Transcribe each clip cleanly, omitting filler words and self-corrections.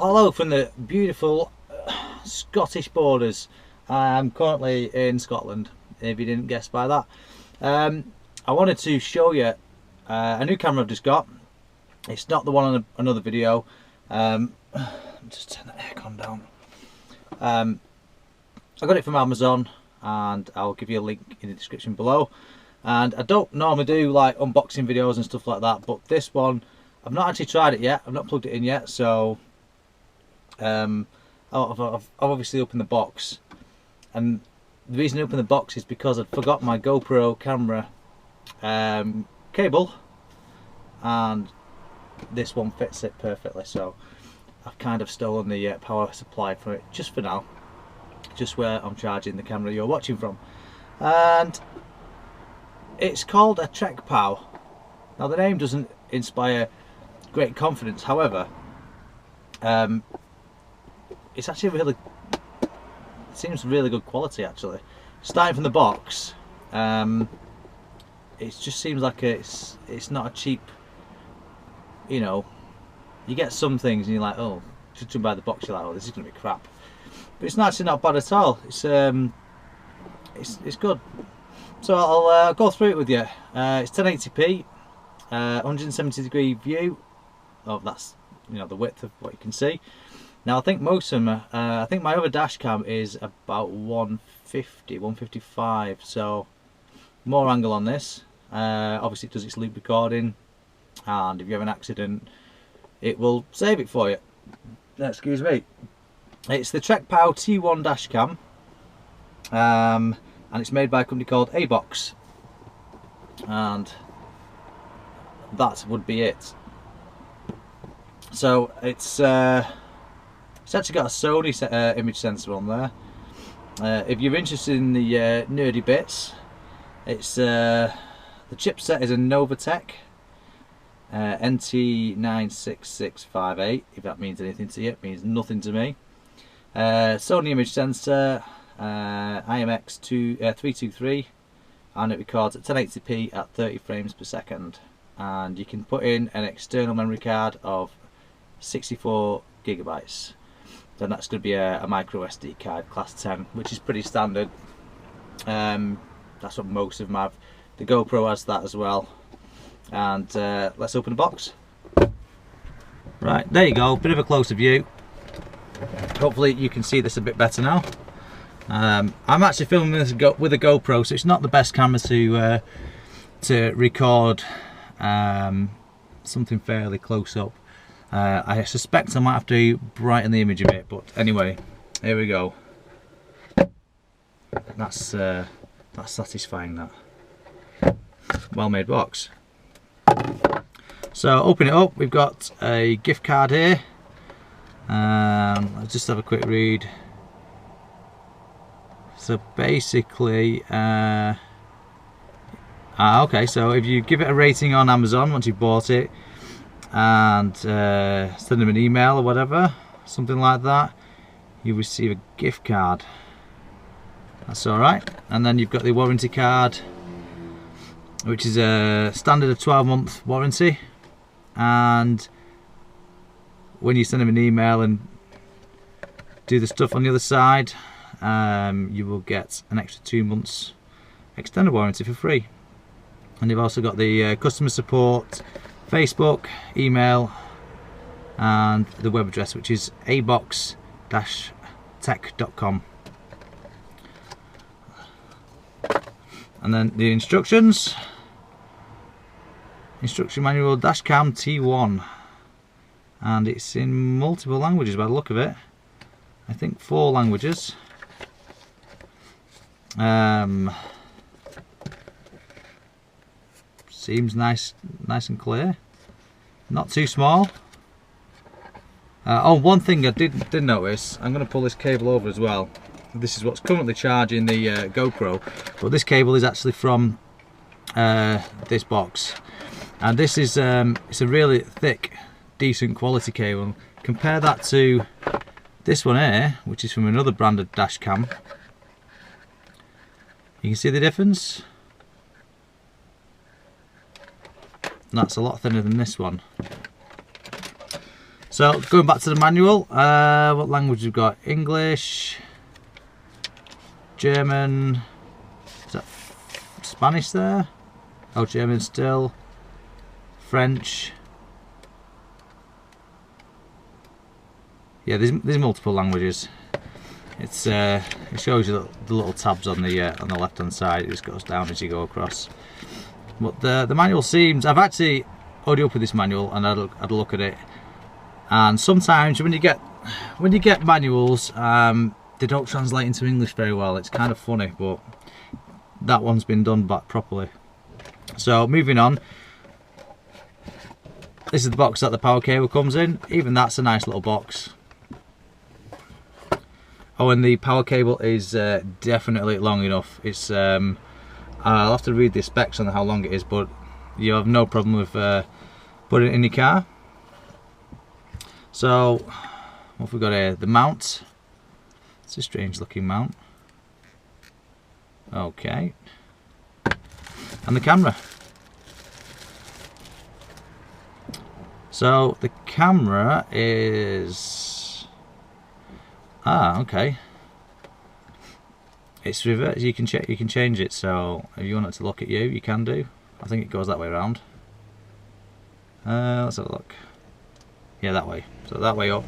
Well, hello from the beautiful Scottish borders. I'm currently in Scotland, if you didn't guess by that. I wanted to show you a new camera I've just got. It's not the one on another video. Just turn the aircon down. I got it from Amazon, and I'll give you a link in the description below. And I don't normally do like unboxing videos and stuff like that, but this one I've not actually tried it yet. I've not plugged it in yet, so I've obviously opened the box, and the reason I opened the box is because I'd forgot my GoPro camera cable, and this one fits it perfectly, so I've kind of stolen the power supply for it just for now, just where I'm charging the camera you're watching from. And it's called a Trek POW. Now the name doesn't inspire great confidence, however it's actually really, it seems really good quality actually. Starting from the box, it just seems like it's not a cheap, you know, you get some things and you're like, oh, judging by the box you're like, oh, this is going to be crap. But it's actually not bad at all. It's good. So I'll go through it with you. It's 1080p, 170-degree view. Oh, that's, you know, the width of what you can see. Now I think most of them, I think my other dash cam is about 150, 155, so more angle on this. Obviously it does its loop recording, and if you have an accident it will save it for you. Excuse me. It's the Trek POW T1 dash cam, and it's made by a company called Abox, and that would be it. So it's actually got a Sony image sensor on there. If you're interested in the nerdy bits, it's the chipset is a Novatech NT96658. If that means anything to you, it means nothing to me. Sony image sensor, IMX323, and it records at 1080p at 30 frames per second. And you can put in an external memory card of 64 gigabytes. Then that's going to be a micro SD card class 10, which is pretty standard. That's what most of them have. The GoPro has that as well. And let's open the box. Right, there you go, bit of a closer view. Hopefully you can see this a bit better now. I'm actually filming this with a GoPro, so it's not the best camera to record something fairly close up. I suspect I might have to brighten the image a bit, but anyway, here we go. That's satisfying, that. Well made box. So open it up, we've got a gift card here. Let's just have a quick read. So basically, okay, so if you give it a rating on Amazon once you've bought it, and send them an email or whatever, something like that, you receive a gift card. That's alright. And then you've got the warranty card, which is a standard of 12-month warranty, and when you send them an email and do the stuff on the other side, you will get an extra 2 months extended warranty for free. And you've also got the customer support, Facebook, email, and the web address, which is abox-tech.com. And then the instructions. Instruction manual dashcam T1, and it's in multiple languages by the look of it. I think 4 languages. Seems nice and clear. Not too small. Oh, one thing I did notice, I'm going to pull this cable over as well. This is what's currently charging the GoPro, but this cable is actually from this box, and this is it's a really thick, decent quality cable. Compare that to this one here, which is from another branded dash cam. You can see the difference. That's a lot thinner than this one. So So going back to the manual, what language we've got? English, German, is that Spanish there? Oh, German still, French. Yeah, there's multiple languages. It's it shows you the little tabs on the left hand side. It just goes down as you go across. But the manual seems, I've actually already opened this manual and had a look at it. And sometimes when you get manuals, they don't translate into English very well. It's kind of funny, but that one's been done back properly. So moving on, this is the box that the power cable comes in. Even that's a nice little box. Oh, and the power cable is definitely long enough. It's I'll have to read the specs on how long it is, but you have no problem with putting it in your car. So what have we got here? The mount. It's a strange looking mount. Okay. And the camera. So the camera is okay. It's reverse. You can change it. So if you want it to look at you, you can do. I think it goes that way around. Let's have a look. Yeah, that way. So that way up.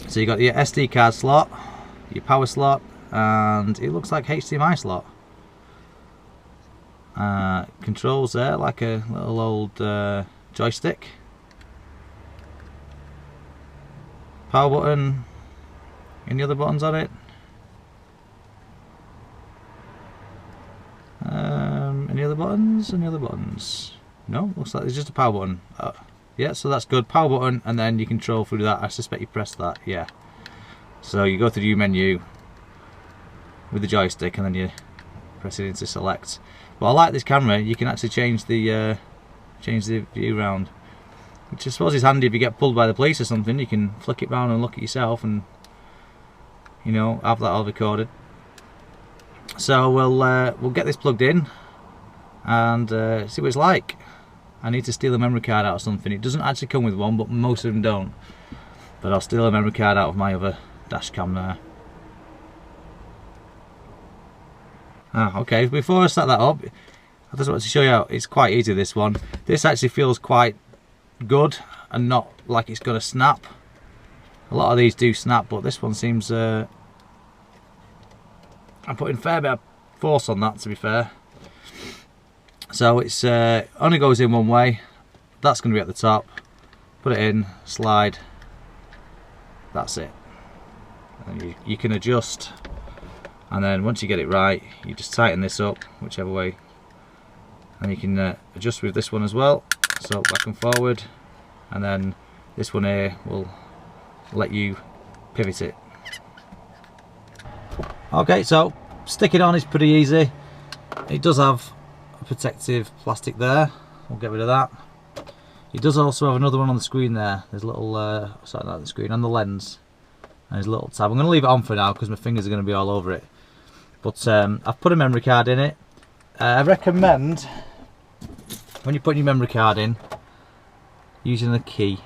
So you got your SD card slot, your power slot, and it looks like HDMI slot. Controls there, like a little old joystick. Power button. Any other buttons on it? Any other buttons? Any other buttons? No, looks like there's just a power button. Yeah, so that's good. Power button, and then you control through that. I suspect you press that. Yeah. So you go to the view menu with the joystick, and then you press it into select. But I like this camera. You can actually change the view round, which I suppose is handy if you get pulled by the police or something. You can flick it round and look at yourself, and you know, have that all recorded. So we'll get this plugged in and see what it's like. I need to steal a memory card out of something. It doesn't actually come with one, but most of them don't. But I'll steal a memory card out of my other dash cam there. Okay, before I start that up, I just want to show you how it's quite easy, this one. This actually feels quite good and not like it's going to snap. A lot of these do snap, but this one seems... I'm putting a fair bit of force on that, to be fair. So it's only goes in one way. That's going to be at the top. Put it in, slide. That's it. And you can adjust, and then once you get it right, you just tighten this up whichever way, and you can adjust with this one as well. So back and forward, and then this one here will let you pivot it. Okay, so stick it on is pretty easy. It does have a protective plastic there. We'll get rid of that. It does also have another one on the screen there. There's a little something like the screen on the lens. And there's a little tab. I'm going to leave it on for now because my fingers are going to be all over it. But I've put a memory card in it. I recommend when you put your memory card in, using the key.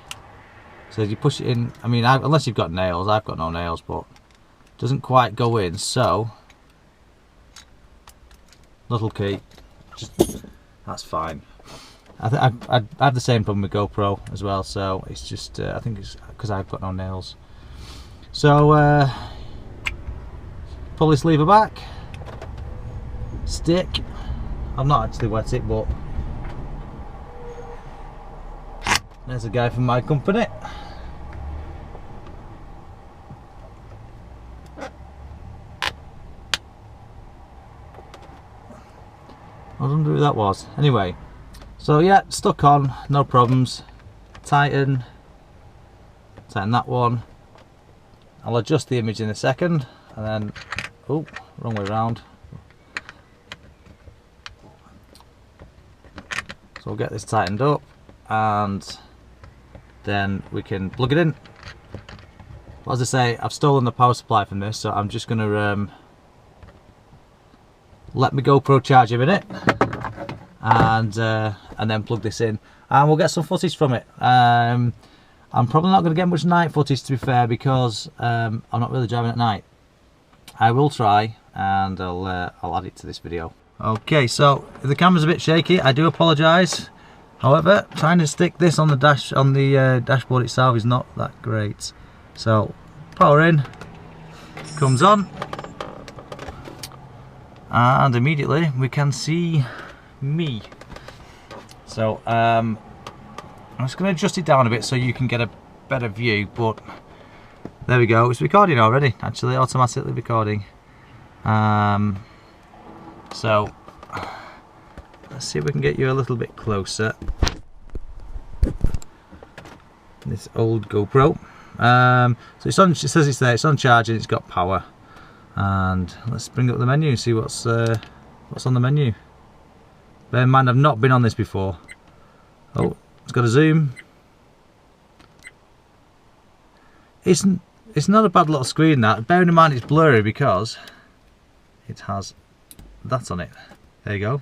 So as you push it in, I mean, unless you've got nails, I've got no nails, but it doesn't quite go in. So little key, that's fine. I have the same problem with GoPro as well, so it's just I think it's because I've got no nails. So pull this lever back, stick. I've not actually wet it, but there's a guy from my company. I wonder who that was. Anyway, so yeah, stuck on, no problems. Tighten that one. I'll adjust the image in a second, and then, oh, wrong way around. So we'll get this tightened up, and then we can plug it in. Well, as I say, I've stolen the power supply from this, so I'm just going to let my GoPro charge a minute, and then plug this in, and we'll get some footage from it. I'm probably not going to get much night footage, to be fair, because I'm not really driving at night. I will try, and I'll add it to this video. Okay, so if the camera's a bit shaky, I do apologise. However, trying to stick this on the dashboard itself is not that great. So power in, comes on, and immediately we can see me. So I'm just going to adjust it down a bit so you can get a better view, but there we go, it's recording already, actually, automatically recording. So let's see if we can get you a little bit closer. This old GoPro. So it's on, it says it's there, it's on charge and it's got power. And let's bring up the menu and see what's on the menu. Bear in mind, I've not been on this before. Oh, it's got a zoom. It's not a bad little screen, that. Bearing in mind it's blurry because it has that on it. There you go.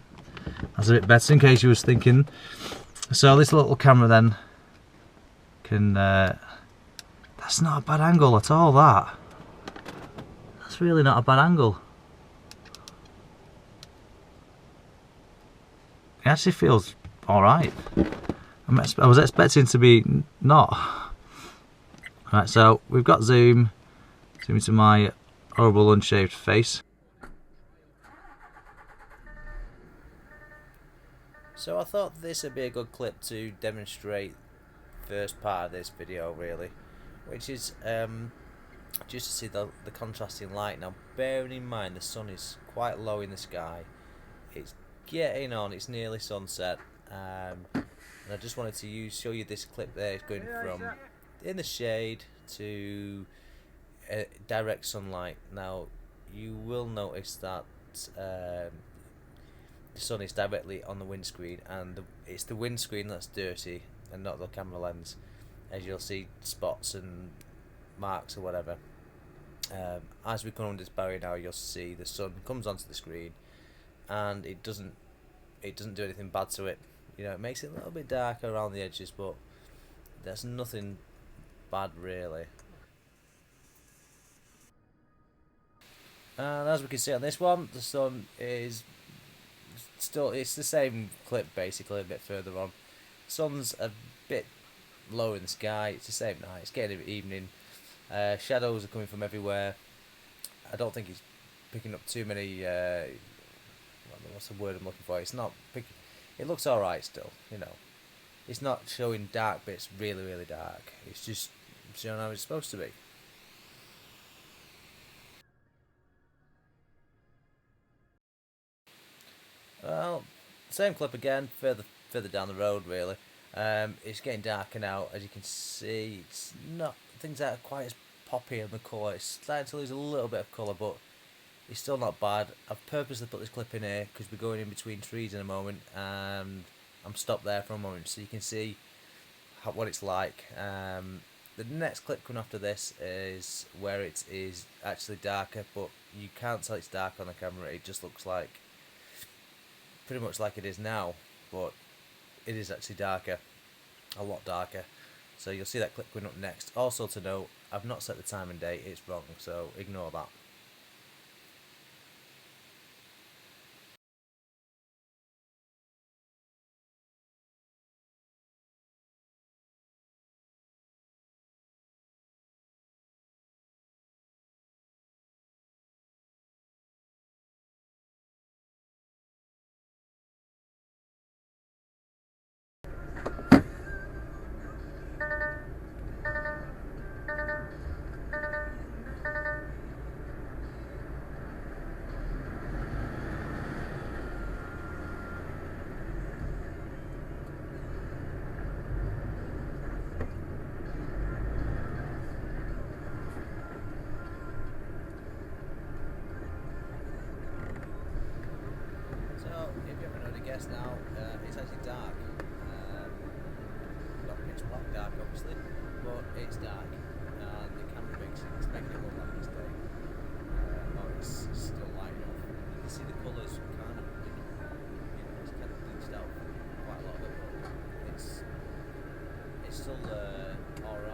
That's a bit better in case you was thinking. So this little camera then can. That's not a bad angle at all. That's really not a bad angle. It actually feels all right. I was expecting to be not. Right, so we've got zoom into my horrible unshaved face. So I thought this would be a good clip to demonstrate the first part of this video, really, which is just to see the contrasting light. Now, bearing in mind the sun is quite low in the sky, it's getting on, it's nearly sunset, and I just wanted to show you this clip there. It's going from in the shade to direct sunlight. Now, you will notice that the sun is directly on the windscreen, and it's the windscreen that's dirty and not the camera lens, as you'll see spots and marks or whatever. As we come under this barrier now, you'll see the sun comes onto the screen, and it doesn't do anything bad to it. You know, it makes it a little bit darker around the edges, but there's nothing bad really. And as we can see on this one, the sun is still, it's the same clip basically, a bit further on. Sun's a bit low in the sky, it's the same night, it's getting evening. Shadows are coming from everywhere. I don't think it's picking up too many, what's the word I'm looking for? It's not picking, it looks alright still, you know. It's not showing dark bits really, really dark. It's just showing how it's supposed to be. Well, same clip again, further down the road really. It's getting darker now, as you can see. It's not, things aren't quite as poppy in the colour. It's starting to lose a little bit of colour, but it's still not bad. I've purposely put this clip in here because we're going in between trees in a moment, and I'm stopped there for a moment so you can see what it's like. The next clip coming after this is where it is actually darker, but you can't tell it's dark on the camera. It just looks like pretty much like it is now, but it is actually darker, a lot darker. So you'll see that clip going up next. Also to note, I've not set the time and date, it's wrong, so ignore that. Guess now, it's actually dark. Not pitch black dark, obviously, but it's dark, and the camera it's making it look like it's day. Or it's still light enough. You can see the colours kind of, it's kind of bleached out quite a lot of it, but it's still alright.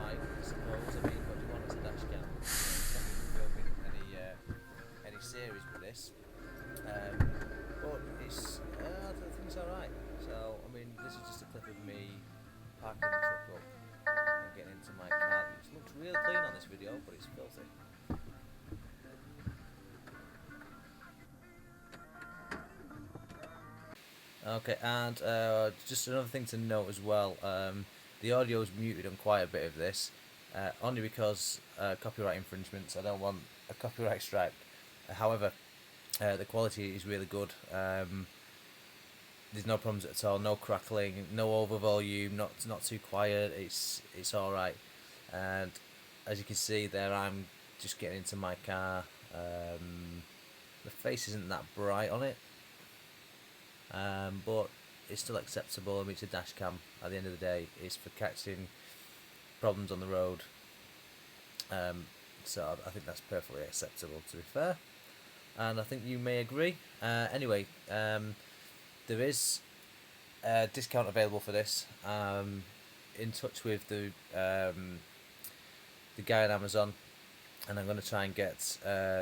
Okay, and just another thing to note as well, the audio is muted on quite a bit of this, only because copyright infringements. I don't want a copyright strike. However, the quality is really good. There's no problems at all, no crackling, no over volume, not too quiet. It's all right. And as you can see there, I'm just getting into my car. The face isn't that bright on it, but it's still acceptable. I mean, it's a dash cam. At the end of the day, it's for catching problems on the road. So I think that's perfectly acceptable, to be fair, and I think you may agree. Anyway, there is a discount available for this. In touch with the guy on Amazon, and I'm going to try and get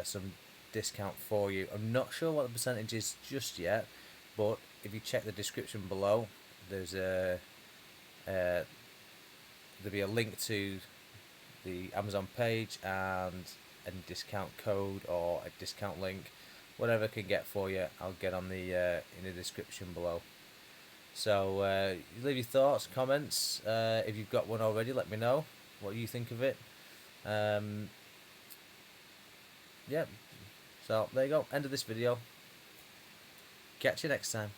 some discount for you. I'm not sure what the percentage is just yet, but if you check the description below, there'll be a link to the Amazon page and a discount code or a discount link, whatever I can get for you. I'll get on the in the description below. So leave your thoughts, comments. If you've got one already, let me know what you think of it. Yeah, so there you go, end of this video. Catch you next time.